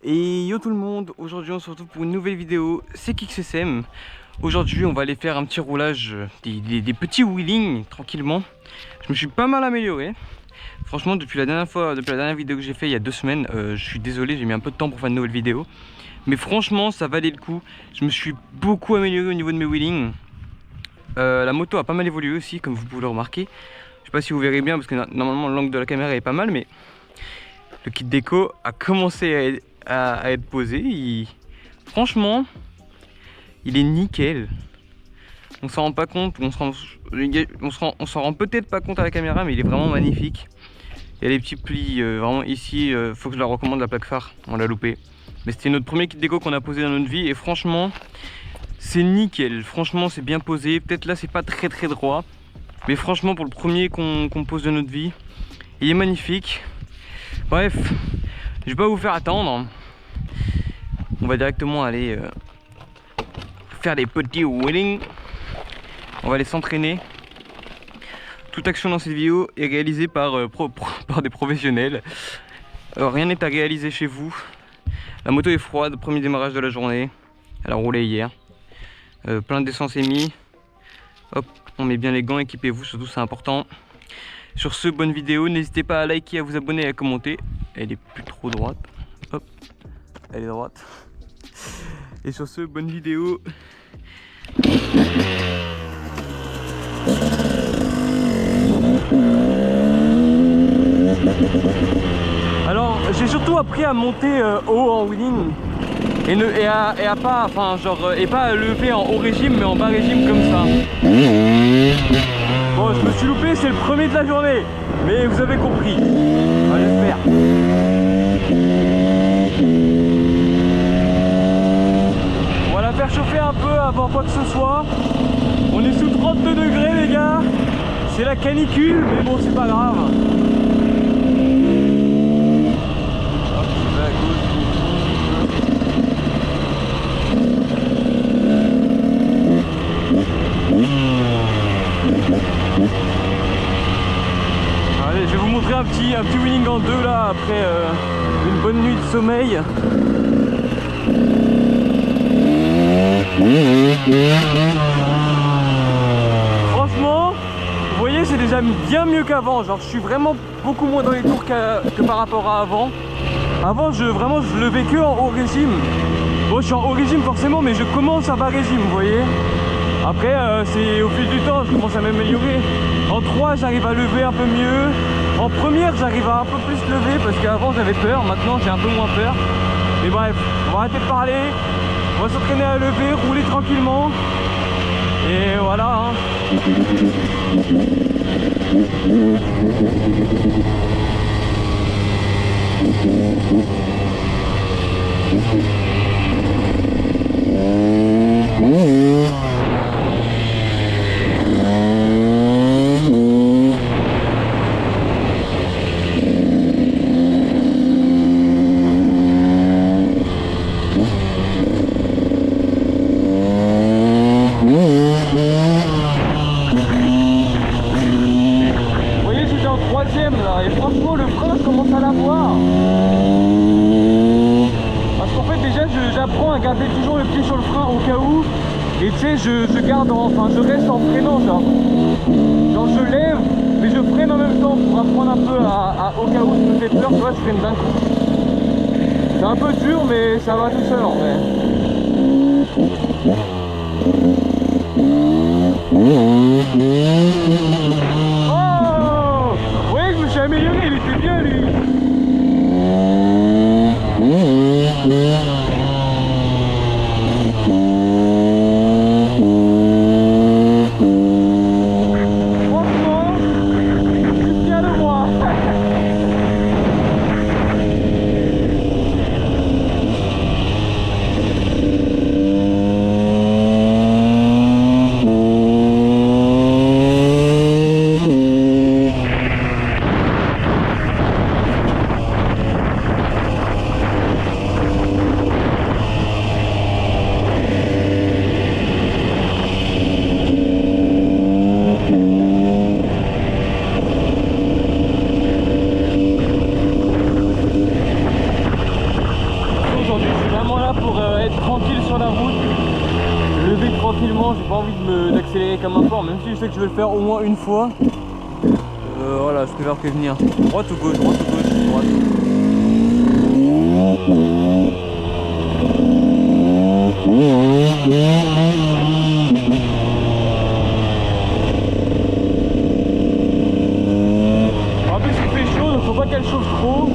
Et yo tout le monde, aujourd'hui on se retrouve pour une nouvelle vidéo, c'est KixSM. Aujourd'hui on va aller faire un petit roulage, des petits wheelings tranquillement. Je me suis pas mal amélioré. Franchement depuis la dernière vidéo que j'ai fait il y a 2 semaines, je suis désolé, j'ai mis un peu de temps pour faire une nouvelle vidéo. Mais franchement ça valait le coup, je me suis beaucoup amélioré au niveau de mes wheelings. La moto a pas mal évolué aussi comme vous pouvez le remarquer. Je sais pas si vous verrez bien parce que normalement l'angle de la caméra est pas mal, mais le kit déco a commencé à être posé. Franchement, il est nickel. On s'en rend pas compte, on s'en rend peut-être pas compte à la caméra, mais il est vraiment magnifique. Il y a les petits plis, vraiment ici, faut que je la recommande la plaque phare, on l'a loupé. Mais c'était notre premier kit déco qu'on a posé dans notre vie et franchement, c'est nickel. Franchement, c'est bien posé. Peut-être là, c'est pas très droit, mais franchement, pour le premier qu'on pose de notre vie, il est magnifique. Bref, je vais pas vous faire attendre. On va directement aller faire des petits wheelings. On va aller s'entraîner. Toute action dans cette vidéo est réalisée par des professionnels. Rien n'est à réaliser chez vous. La moto est froide, premier démarrage de la journée. Elle a roulé hier. Plein d'essence est mis. Hop, on met bien les gants, équipez-vous, surtout c'est important. Sur ce, bonne vidéo, n'hésitez pas à liker, à vous abonner et à commenter. Elle est plus trop droite. Hop, elle est droite. Et sur ce, bonne vidéo. Alors, j'ai surtout appris à monter haut en wheeling et à pas, enfin genre, et pas à lever en haut régime, mais en bas régime comme ça. Bon, je me suis loupé, c'est le premier de la journée, mais vous avez compris. Enfin, j'espère. On va la faire chauffer un peu avant quoi que ce soit. On est sous 32 degrés les gars. C'est la canicule, mais bon, c'est pas grave. Hop, je vais à gauche. Allez, je vais vous montrer un petit wheeling en deux là après une bonne nuit de sommeil. Franchement, vous voyez, c'est déjà bien mieux qu'avant. Genre, je suis vraiment beaucoup moins dans les tours que par rapport à avant. Avant, je levais que en haut régime. Bon, je suis en haut régime forcément, mais je commence à bas régime, vous voyez. Après, c'est au fil du temps, je commence à m'améliorer. En 3, j'arrive à lever un peu mieux. En première, j'arrive à un peu plus lever parce qu'avant, j'avais peur. Maintenant, j'ai un peu moins peur. Mais bref, on va arrêter de parler. On va s'entraîner à lever, rouler tranquillement. Et voilà. Là, et franchement le frein je commence à l'avoir parce qu'en fait déjà j'apprends à garder toujours le pied sur le frein au cas où et tu sais je garde je reste en freinant genre je lève mais je freine en même temps pour apprendre un peu au cas où je me fais peur, tu vois, je freine d'un coup. C'est un peu dur mais ça va tout seul en vrai. J'ai amélioré, il était bien lui. Franchement, je suis fier de moi. sur la route, lever tranquillement, j'ai pas envie d'accélérer comme un porc, même si je sais que je vais le faire au moins une fois. Voilà, je préfère prévenir. Droite ou gauche, droite ou gauche, droite. En plus il fait chaud, donc faut pas qu'elle chauffe trop.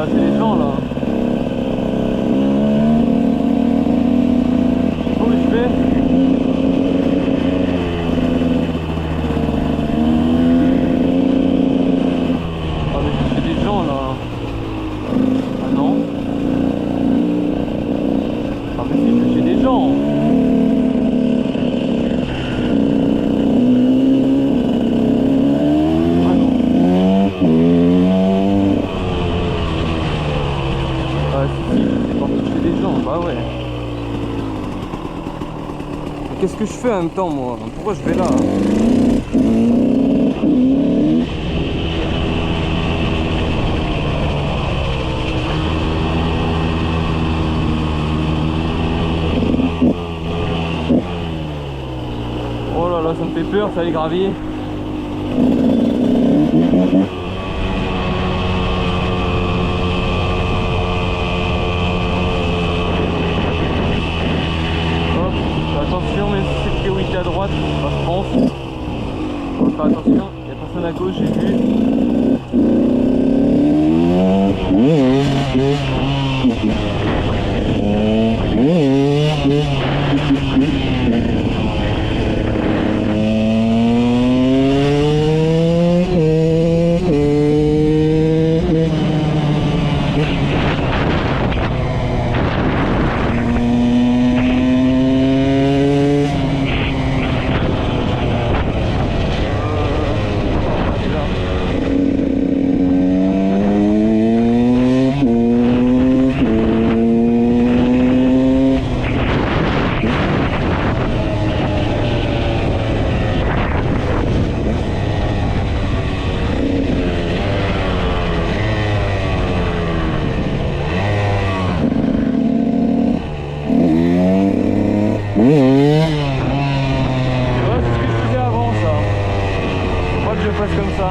C'est les gens là. Où je vais? Ah mais c'est des gens là. Ah non? Ah mais si, c'est des gens. Qu'est-ce que je fais en même temps moi? Pourquoi je vais là? Oh là là, ça me fait peur, ça les graviers. Attention, même si c'est priorité à droite, je pense. On va faire attention, il y a personne à gauche, j'ai vu. Comme ça.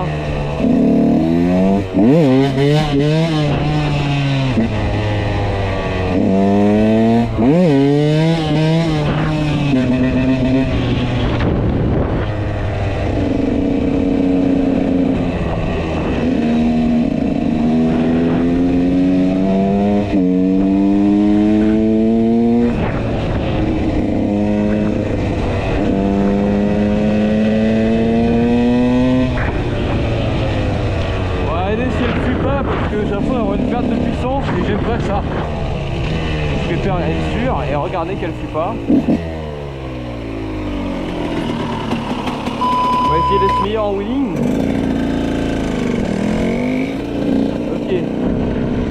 J'ai l'impression d'avoir une perte de puissance et j'aime pas ça. Je préfère être sûr et regarder qu'elle ne fuit pas. On va essayer d'être meilleur en wheeling. Ok.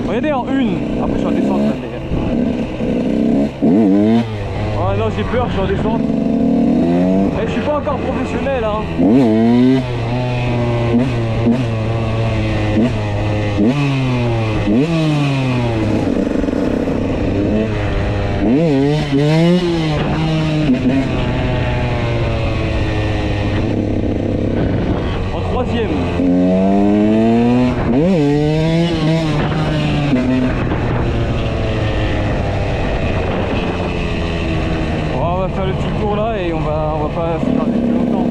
Regardez en une. Après je suis en descente là d'ailleurs. Oh non, j'ai peur, je suis en descente. Et je suis pas encore professionnel hein. En troisième. On va faire le petit tour là et on va pas se garder plus longtemps.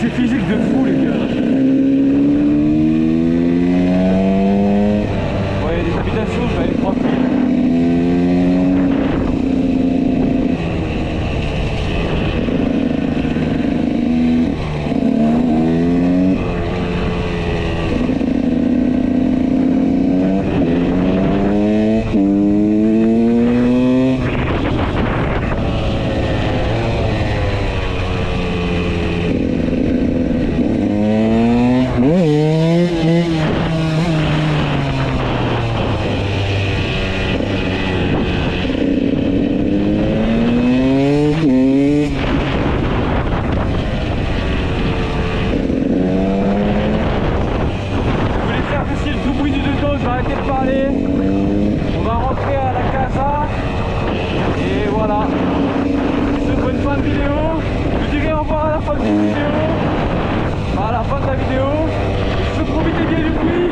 c'est physique de fou les gars. Ouais, il y a des habitations, je vais aller tranquille. On va rentrer à la casa et voilà. Je vous souhaite une bonne fin de vidéo. Je vous dirai au revoir à la fin de cette vidéo. Enfin, à la fin de la vidéo. Je vous profitez bien du bruit.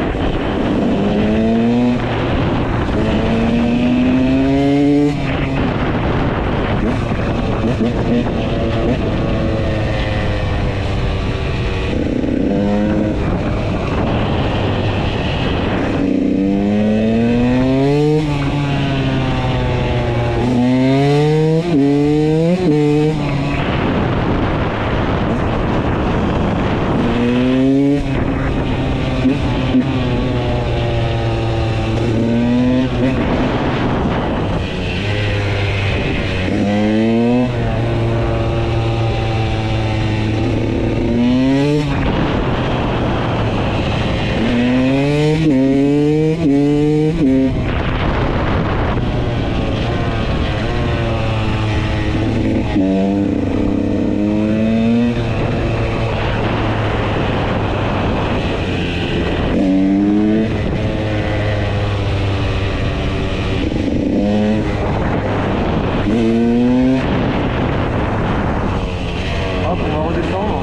Hop, on va redescendre.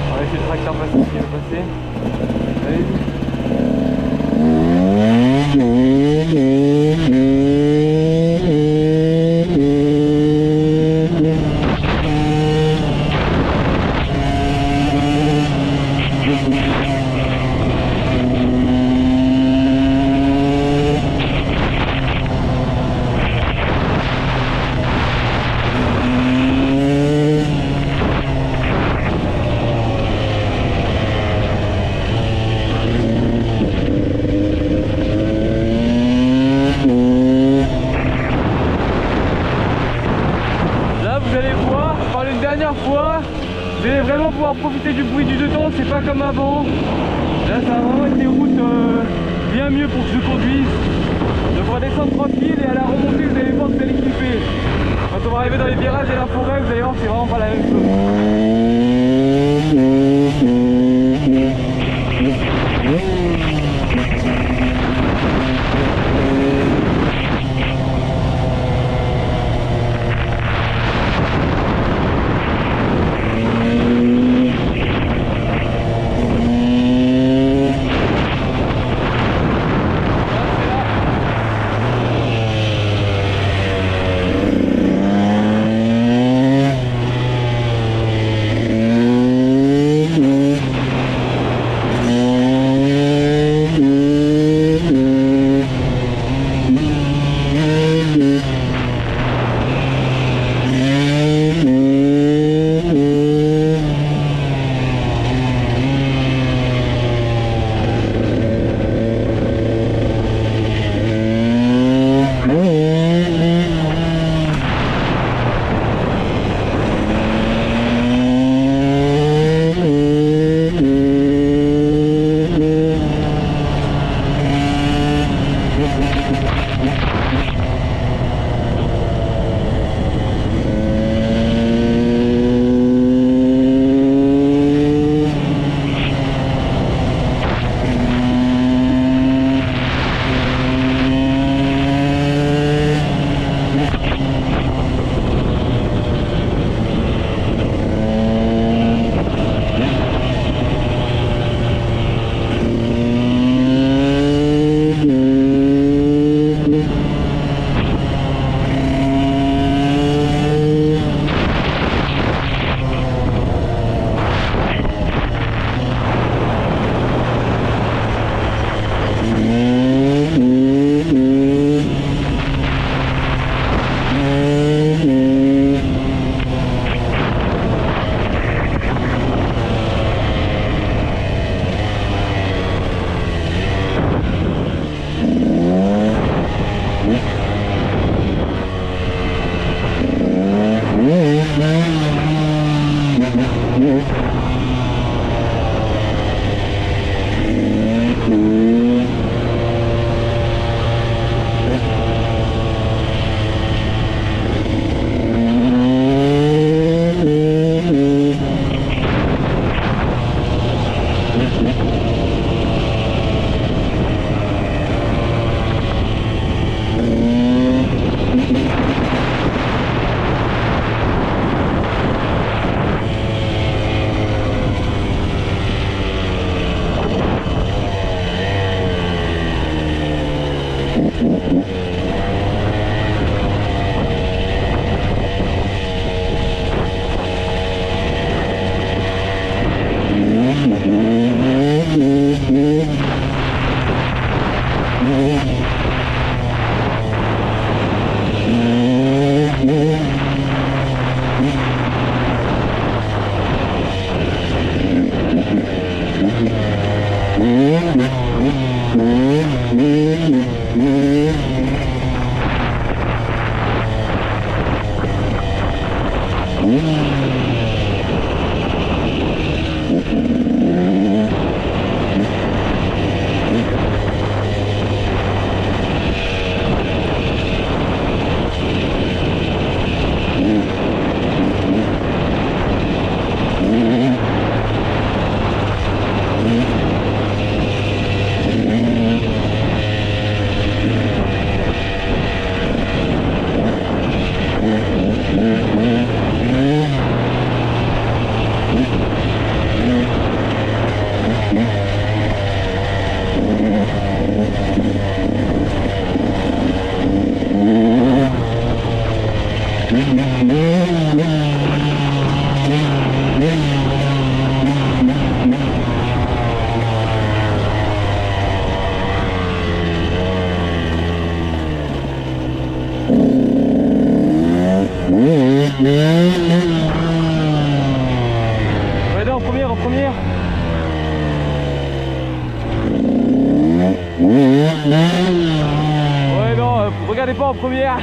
On va essayer de tracteur passer ce qui va passer. Allez. Fois, vous allez vraiment pouvoir profiter du bruit du deux temps, c'est pas comme avant. Là ça va vraiment être des routes bien mieux pour que je conduise. Donc on va descendre tranquille et à la remontée vous allez voir que vous allez kiffer. Quand on va arriver dans les virages et la forêt, vous allez voir que c'est vraiment pas la même chose. Ouais, non, en première. Ouais, non, regardez pas en première.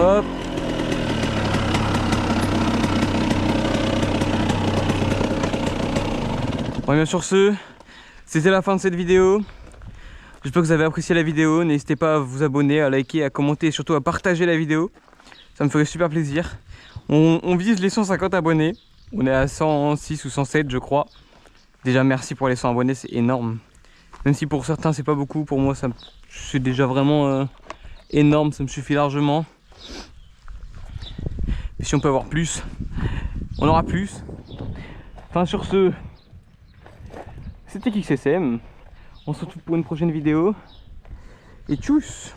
Hop. Bon, bien sur ce, c'était la fin de cette vidéo. J'espère que vous avez apprécié la vidéo. N'hésitez pas à vous abonner, à liker, à commenter et surtout à partager la vidéo. Ça me ferait super plaisir. On vise les 150 abonnés. On est à 106 ou 107 je crois. Déjà merci pour les 100 abonnés, c'est énorme. Même si pour certains c'est pas beaucoup, pour moi c'est déjà vraiment énorme, ça me suffit largement. Et si on peut avoir plus, on aura plus. Enfin sur ce, c'était KickSSM. On se retrouve pour une prochaine vidéo. Et tchuss!